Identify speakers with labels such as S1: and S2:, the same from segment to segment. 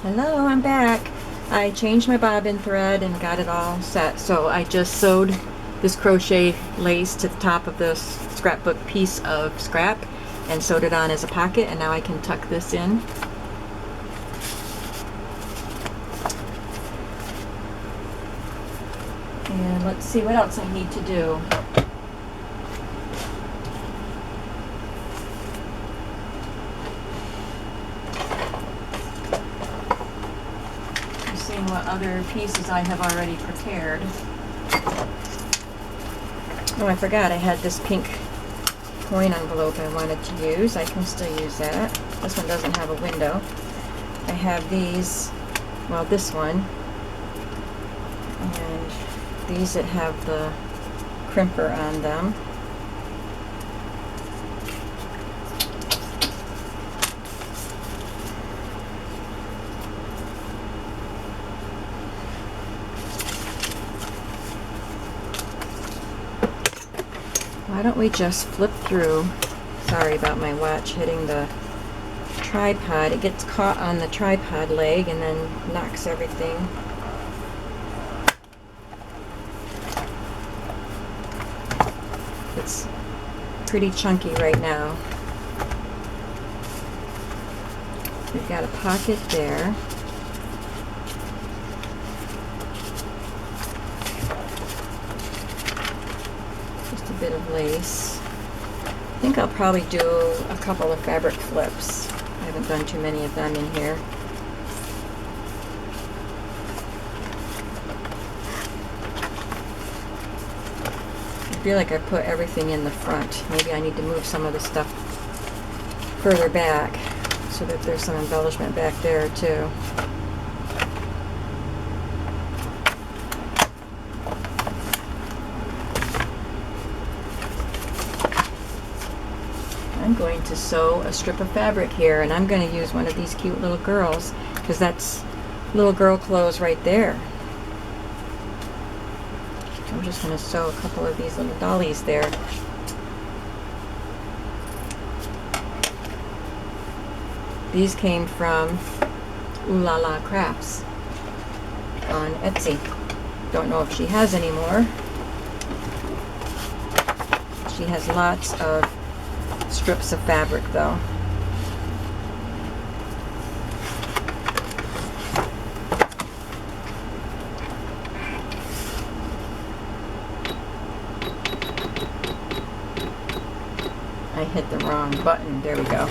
S1: Hello, I'm back. I changed my bobbin thread and got it all set. So I just sewed this crochet lace to the top of this scrapbook piece of scrap and sewed it on as a pocket, and now I can tuck this in. And let's see what else I need to do. Seeing what other pieces I have already prepared. Oh, I forgot I had this pink coin envelope I wanted to use. I can still use that. This one doesn't have a window. I have these, well, this one, and these that have the crimper on them. Why don't we just flip through? Sorry about my watch hitting the tripod. It gets caught on the tripod leg and then knocks everything. It's pretty chunky right now. We've got a pocket there. Bit of lace. I think I'll probably do a couple of fabric flips. I haven't done too many of them in here. I feel like I put everything in the front. Maybe I need to move some of the stuff further back so that there's some embellishment back there too. I'm going to sew a strip of fabric here, and I'm going to use one of these cute little girls because that's little girl clothes right there. I'm just going to sew a couple of these little dollies there. These came from Ooh La La Crafts on Etsy. Don't know if she has any more. She has lots of strips of fabric though. I hit the wrong button. There we go.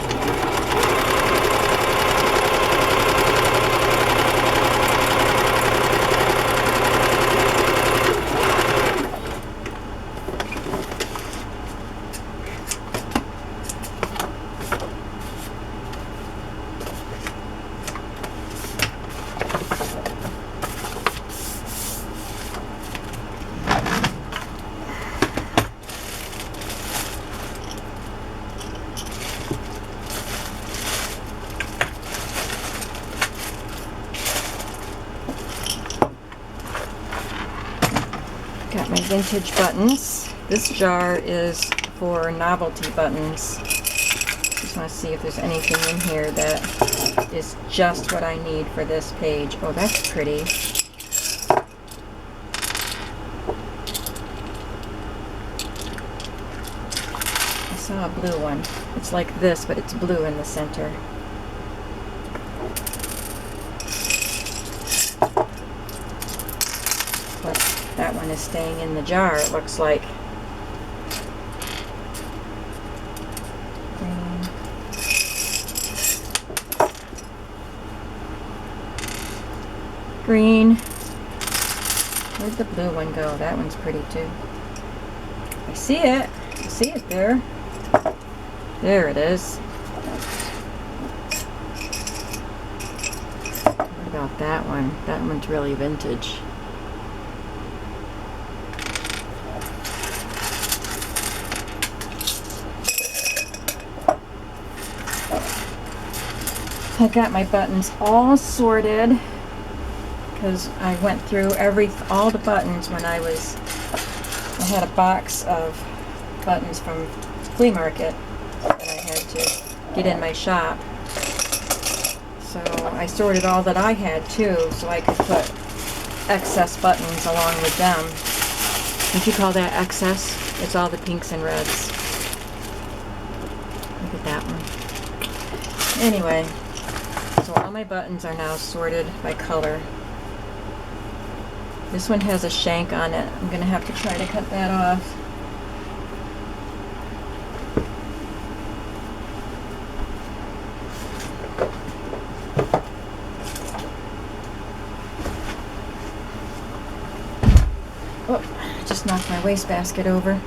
S1: Got my vintage buttons. This jar is for novelty buttons. Just want to see if there's anything in here that is just what I need for this page. Oh, that's pretty. I saw a blue one. It's like this, but it's blue in the center. That one is staying in the jar, it looks like. Green. Where'd the blue one go? That one's pretty too. I see it. I see it there. There it is. What about that one? That one's really vintage. I got my buttons all sorted because I went through all the buttons when I had a box of buttons from flea market that I had to get in my shop. So I sorted all that I had too, so I could put excess buttons along with them. Would you call that excess? It's all the pinks and reds. Look at that one. Anyway, so all my buttons are now sorted by color. This one has a shank on it. I'm going to have to try to cut that off. Oh, I just knocked my wastebasket over.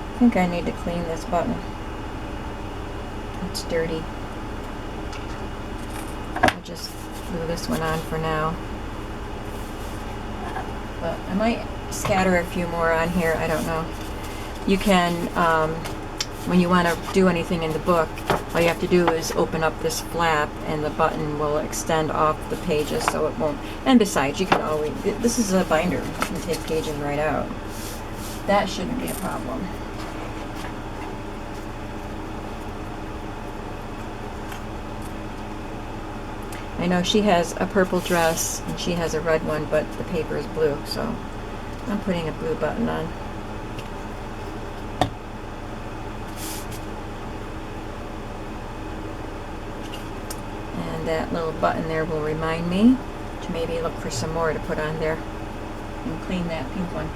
S1: I think I need to clean this button. It's dirty. I'll just glue this one on for now. But I might scatter a few more on here, I don't know. You can, when you want to do anything in the book, all you have to do is open up this flap and the button will extend off the pages so it won't. And besides, you can always, this is a binder, you can take pages right out. That shouldn't be a problem. I know she has a purple dress and she has a red one, but the paper is blue, so I'm putting a blue button on. And that little button there will remind me to maybe look for some more to put on there and clean that pink one.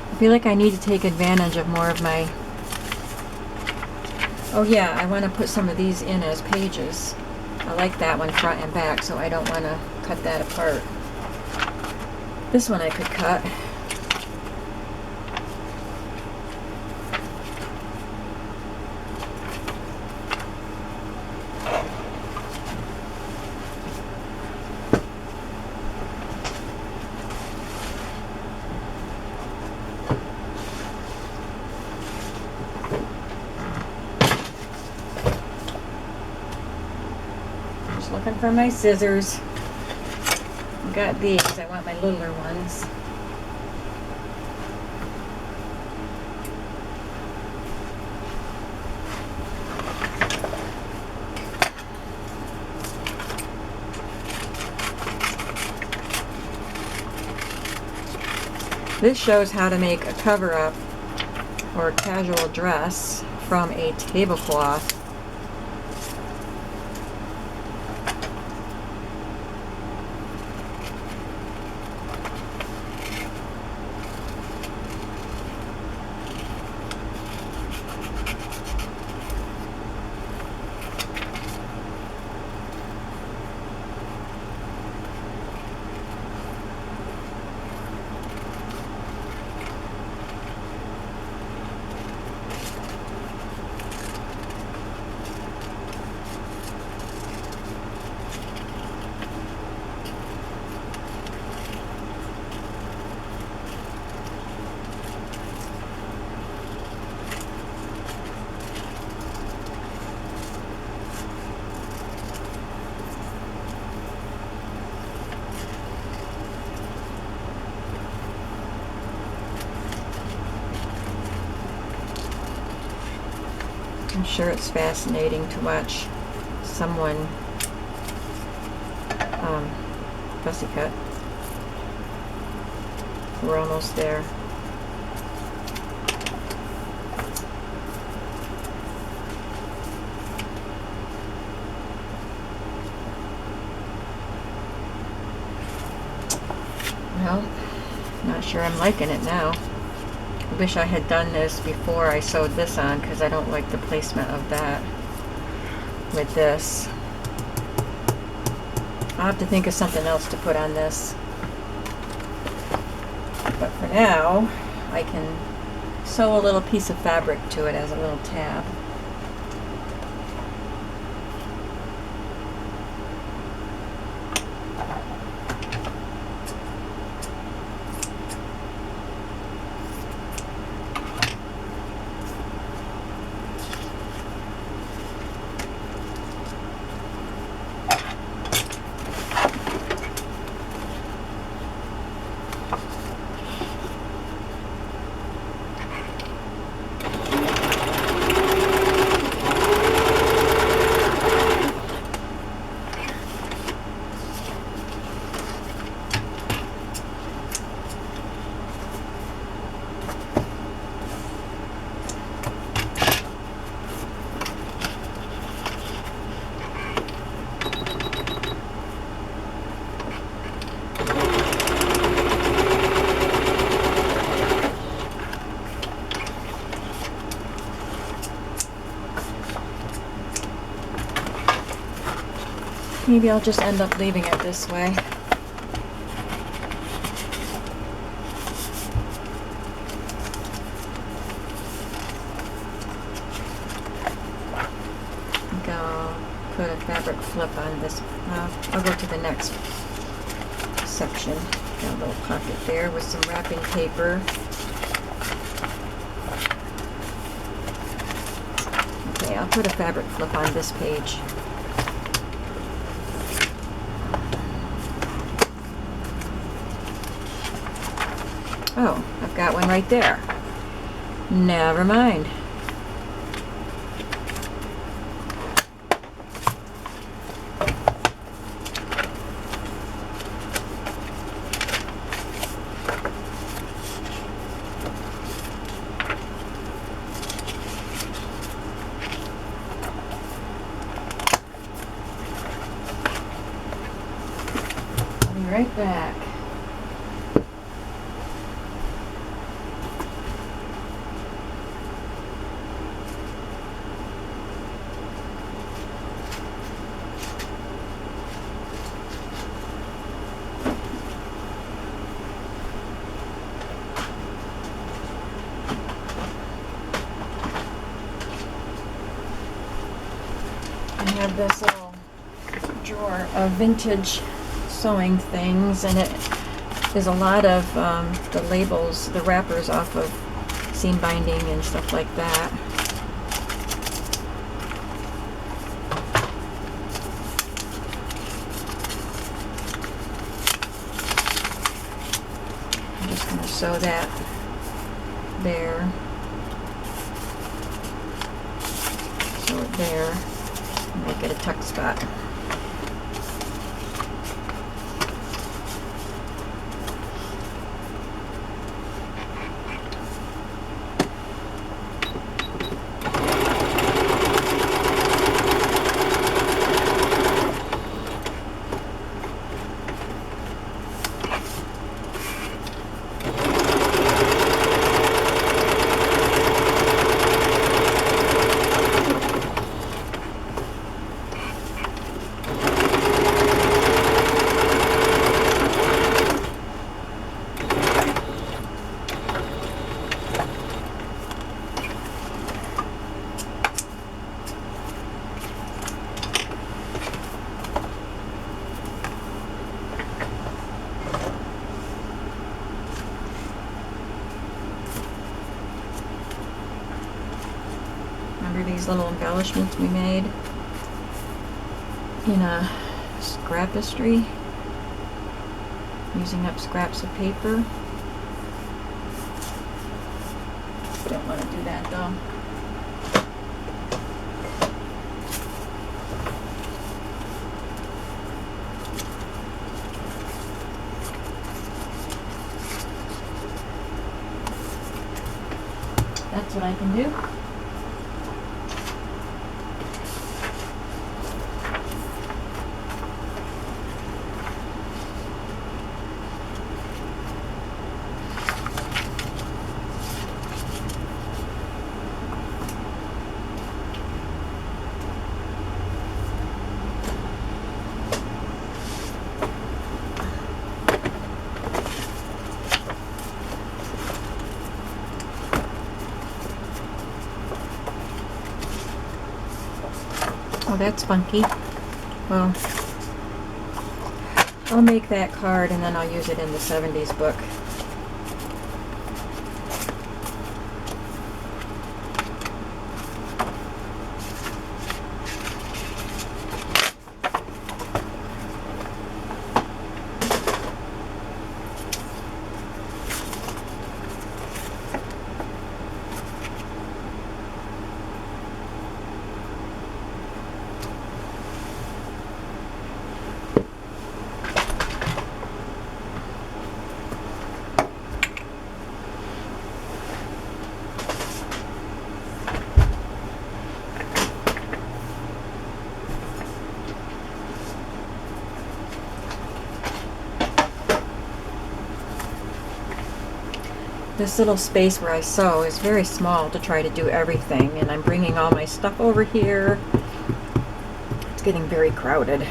S1: I feel like I need to take advantage of more of my... Oh yeah, I want to put some of these in as pages. I like that one front and back, so I don't want to cut that apart. This one I could cut. Looking for my scissors. I got these. I want my littler ones. This shows how to make a cover-up or a casual dress from a tablecloth. I'm sure it's fascinating to watch someone fussy cut. We're almost there. Well, not sure I'm liking it now. I wish I had done this before I sewed this on, because I don't like the placement of that with this. I'll have to think of something else to put on this. But for now, I can sew a little piece of fabric to it as a little tab. Maybe I'll just end up leaving it this way. I'll put a fabric flip on this. I'll go to the next section. Got a little pocket there with some wrapping paper. Okay, I'll put a fabric flip on this page. Oh, I've got one right there. Never mind. I'll be right back. I have this little drawer of vintage sewing things, and it is a lot of the labels, the wrappers off of seam binding and stuff like that. I'm just going to sew that there, sew it there. Make it a tuck spot. These little embellishments we made in a scrapistry, using up scraps of paper. Don't want to do that though. That's what I can do. Oh, that's funky. Well, I'll make that card and then I'll use it in the 70s book. This little space where I sew is very small to try to do everything, and I'm bringing all my stuff over here. It's getting very crowded.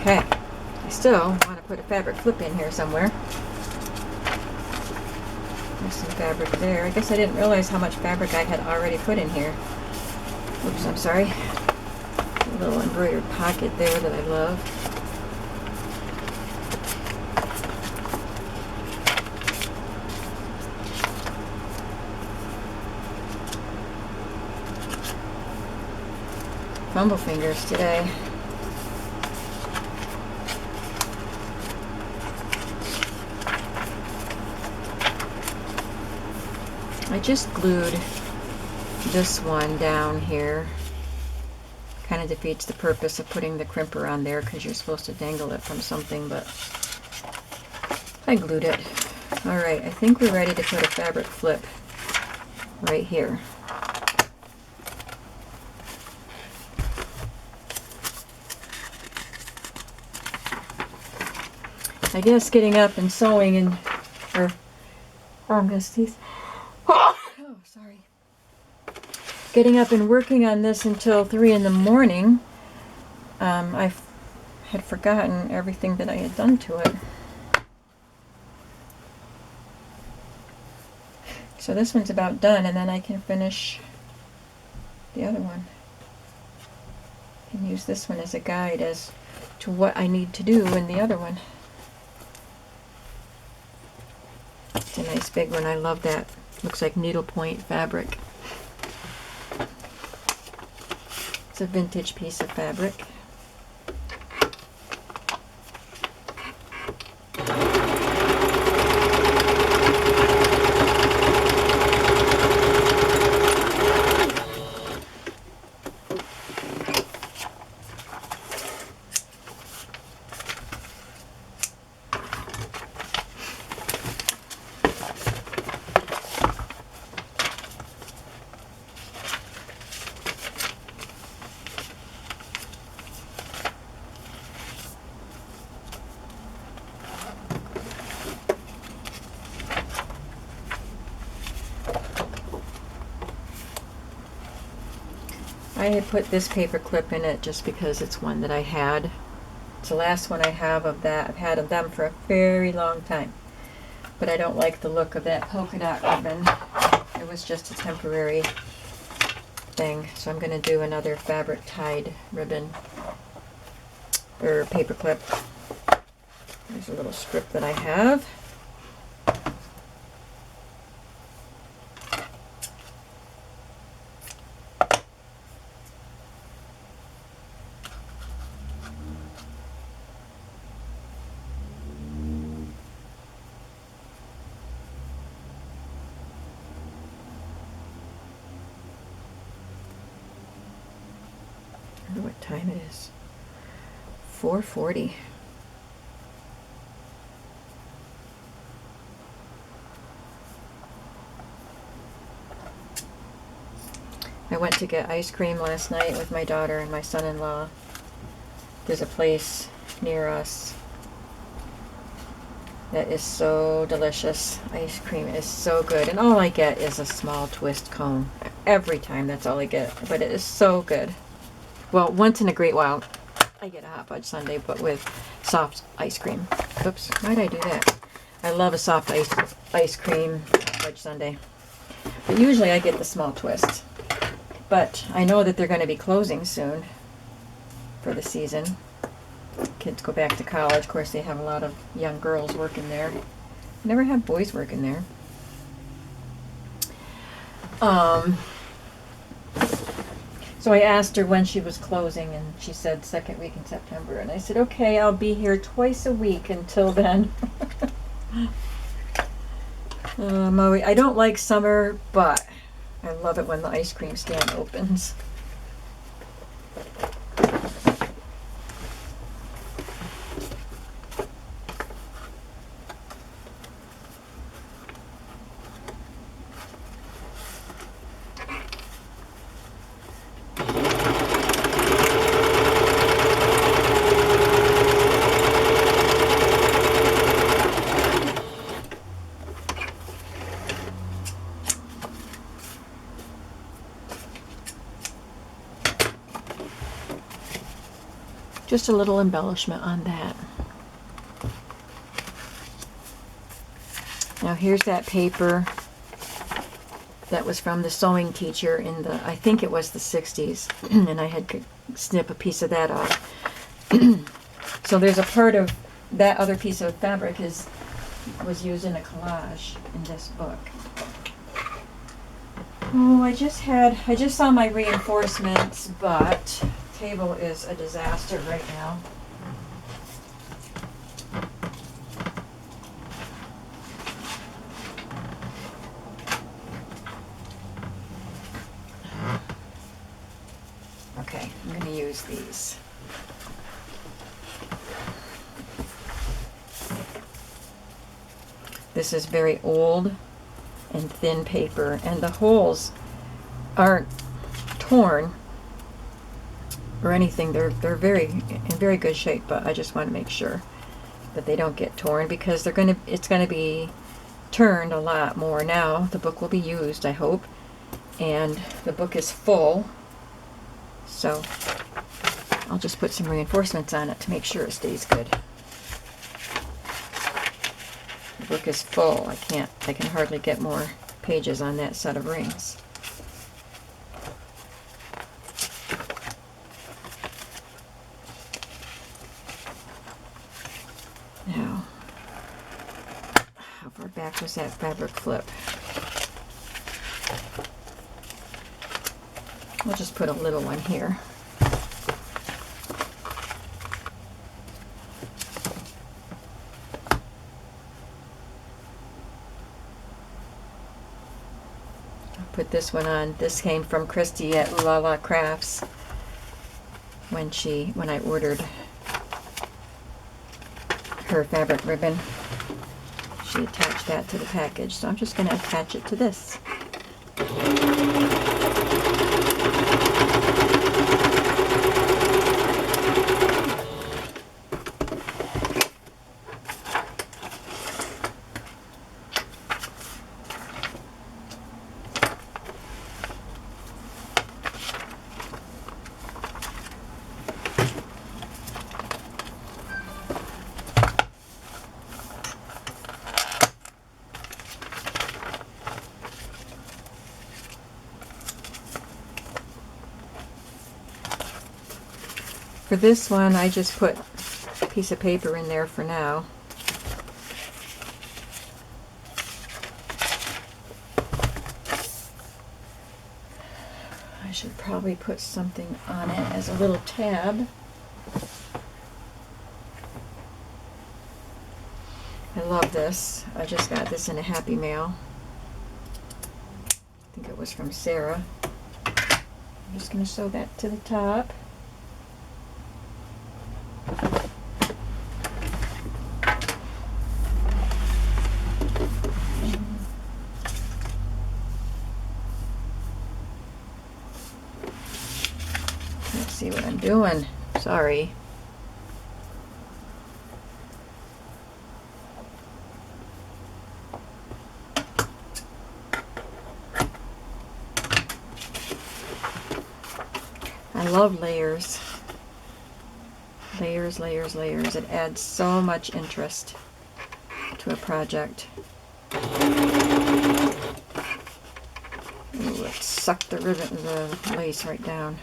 S1: Okay, I still want to put a fabric flip in here somewhere. There's some fabric there. I guess I didn't realize how much fabric I had already put in here. Oops, I'm sorry. A little embroidered pocket there that I love. Fumble fingers today. I just glued this one down here. Kind of defeats the purpose of putting the crimper on there because you're supposed to dangle it from something, but I glued it. Alright, I think we're ready to put a fabric flip right here. I guess getting up and sewing and, I'm gonna sneeze. Oh, sorry. Getting up and working on this until 3 in the morning, I had forgotten everything that I had done to it. So this one's about done, and then I can finish the other one. I can use this one as a guide as to what I need to do in the other one. It's a nice big one. I love that. Looks like needlepoint fabric. It's a vintage piece of fabric. I had put this paper clip in it just because it's one that I had. It's the last one I have of that. I've had of them for a very long time. But I don't like the look of that polka dot ribbon. It was just a temporary thing. So I'm going to do another fabric tied ribbon or paper clip. There's a little strip that I have. I wonder what time it is. 4:40. I went to get ice cream last night with my daughter and my son-in-law. There's a place near us that is so delicious. Ice cream is so good. And all I get is a small twist cone. Every time, that's all I get. But it is so good. Well, once in a great while, I get a hot fudge sundae, but with soft ice cream. Oops, why did I do that? I love a soft ice cream hot fudge sundae. But usually I get the small twist. But I know that they're going to be closing soon for the season. Kids go back to college. Of course, they have a lot of young girls working there. Never have boys working there. So I asked her when she was closing, and she said second week in September. And I said, okay, I'll be here twice a week until then. I don't like summer, but I love it when the ice cream stand opens. Just a little embellishment on that. Now here's that paper that was from the sewing teacher in the, I think it was the 60s, and I had to snip a piece of that off. So there's a part of that other piece of fabric was used in a collage in this book. Oh, I just saw my reinforcements, but table is a disaster right now. Okay, I'm going to use these. This is very old and thin paper, and the holes aren't torn or anything. They're in very good shape, but I just want to make sure that they don't get torn, because it's gonna be turned a lot more now. The book will be used, I hope, and the book is full, so I'll just put some reinforcements on it to make sure it stays good. The book is full. I can hardly get more pages on that set of rings. Now, how far back was that fabric flip? I'll just put a little one here. I'll put this one on. This came from Christy at Lala Crafts when I ordered her fabric ribbon. She attached that to the package, so I'm just going to attach it to this. For this one, I just put a piece of paper in there for now. I should probably put something on it as a little tab. I love this. I just got this in a Happy Mail. I think it was from Sarah. I'm just going to sew that to the top. Let's see what I'm doing. Sorry. I love layers. Layers, layers, layers. It adds so much interest to a project. Ooh, it sucked the ribbon, the lace right down.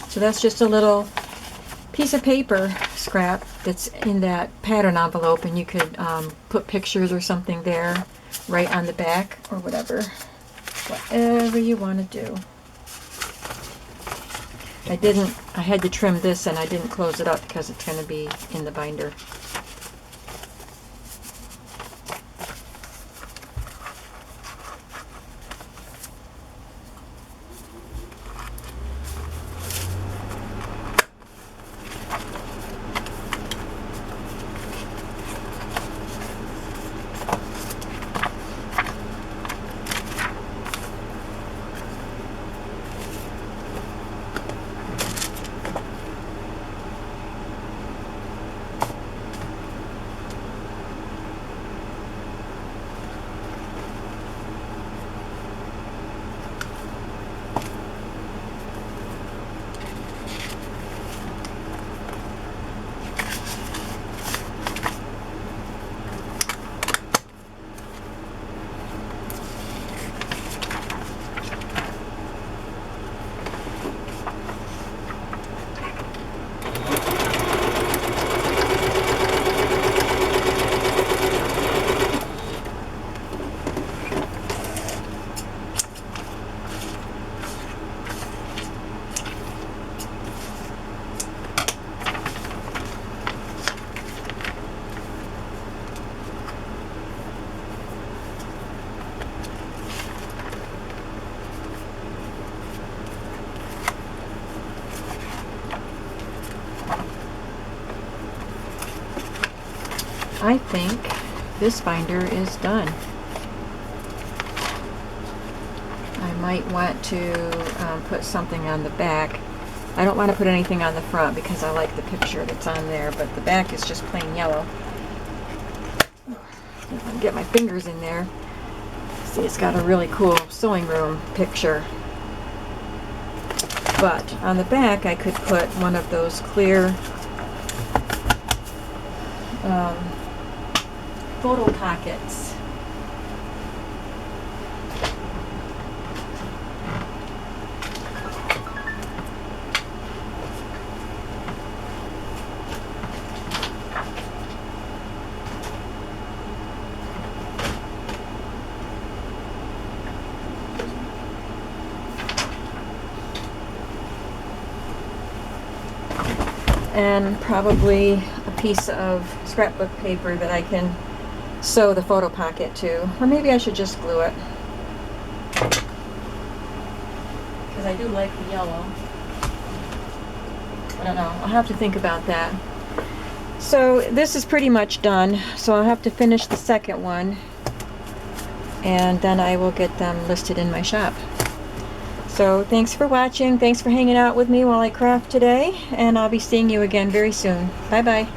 S1: So that's just a little piece of paper scrap that's in that pattern envelope, and you could put pictures or something there right on the back or whatever. Whatever you want to do. I had to trim this and I didn't close it up because it's going to be in the binder. I think this binder is done. I might want to put something on the back. I don't want to put anything on the front because I like the picture that's on there, but the back is just plain yellow. If I can get my fingers in there. See, it's got a really cool sewing room picture. But on the back I could put one of those clear photo pockets. and probably a piece of scrapbook paper that I can sew the photo pocket to. Or maybe I should just glue it, because I do like the yellow. I don't know. I'll have to think about that. So this is pretty much done. So I'll have to finish the second one, and then I will get them listed in my shop. So thanks for watching. Thanks for hanging out with me while I craft today, and I'll be seeing you again very soon. Bye bye.